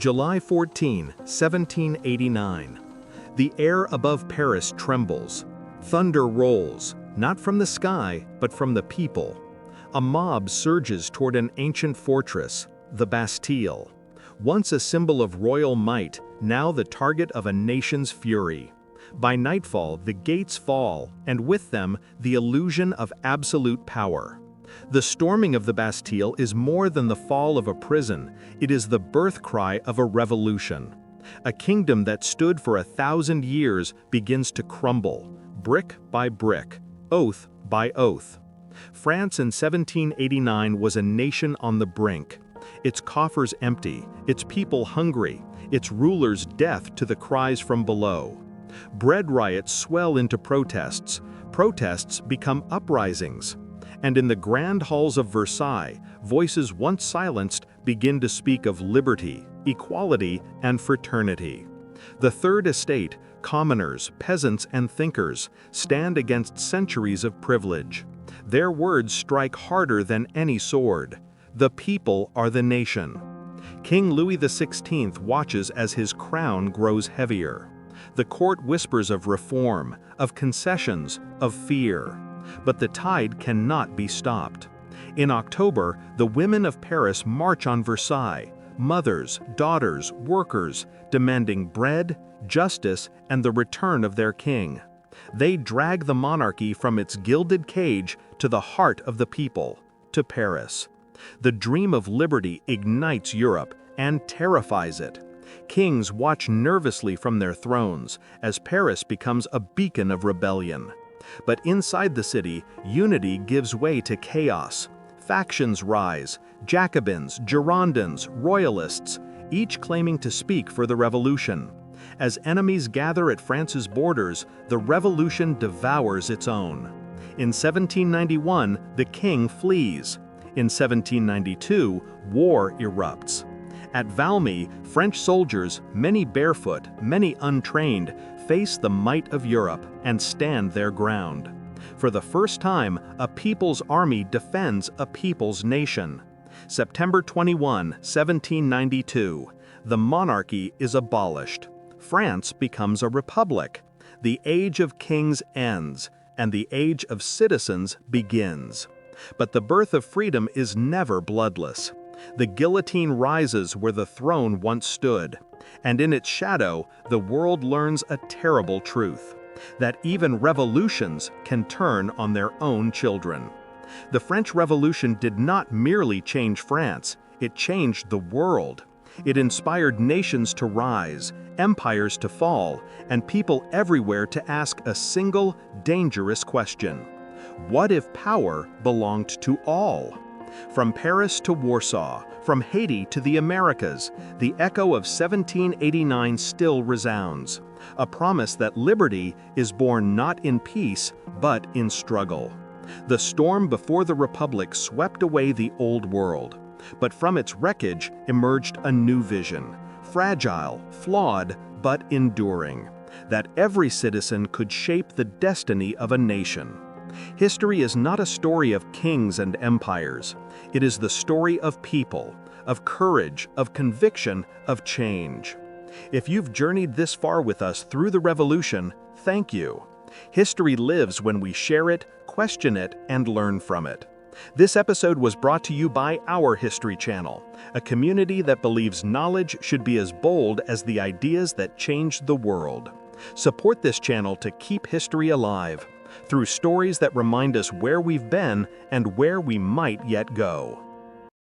July 14, 1789. The air above Paris trembles. Thunder rolls, not from the sky, but from the people. A mob surges toward an ancient fortress, the Bastille. Once a symbol of royal might, now the target of a nation's fury. By nightfall, the gates fall, and with them, the illusion of absolute power. The storming of the Bastille is more than the fall of a prison, it is the birth cry of a revolution. A kingdom that stood for 1,000 years begins to crumble, brick by brick, oath by oath. France in 1789 was a nation on the brink. Its coffers empty, its people hungry, its rulers deaf to the cries from below. Bread riots swell into protests, protests become uprisings. And in the grand halls of Versailles, voices once silenced begin to speak of liberty, equality, and fraternity. The Third Estate, commoners, peasants, and thinkers, stand against centuries of privilege. Their words strike harder than any sword. The people are the nation. King Louis XVI watches as his crown grows heavier. The court whispers of reform, of concessions, of fear. But the tide cannot be stopped. In October, the women of Paris march on Versailles, mothers, daughters, workers, demanding bread, justice, and the return of their king. They drag the monarchy from its gilded cage to the heart of the people, to Paris. The dream of liberty ignites Europe and terrifies it. Kings watch nervously from their thrones as Paris becomes a beacon of rebellion. But inside the city, unity gives way to chaos. Factions rise, Jacobins, Girondins, Royalists, each claiming to speak for the revolution. As enemies gather at France's borders, the revolution devours its own. In 1791, the king flees. In 1792, war erupts. At Valmy, French soldiers, many barefoot, many untrained, face the might of Europe and stand their ground. For the first time, a people's army defends a people's nation. September 21, 1792, the monarchy is abolished. France becomes a republic. The age of kings ends, and the age of citizens begins. But the birth of freedom is never bloodless. The guillotine rises where the throne once stood, and in its shadow, the world learns a terrible truth, that even revolutions can turn on their own children. The French Revolution did not merely change France, it changed the world. It inspired nations to rise, empires to fall, and people everywhere to ask a single, dangerous question. What if power belonged to all? From Paris to Warsaw, from Haiti to the Americas, the echo of 1789 still resounds, a promise that liberty is born not in peace, but in struggle. The storm before the Republic swept away the old world, but from its wreckage emerged a new vision, fragile, flawed, but enduring, that every citizen could shape the destiny of a nation. History is not a story of kings and empires. It is the story of people, of courage, of conviction, of change. If you've journeyed this far with us through the revolution, thank you. History lives when we share it, question it, and learn from it. This episode was brought to you by Our History Channel, a community that believes knowledge should be as bold as the ideas that changed the world. Support this channel to keep history alive, through stories that remind us where we've been and where we might yet go.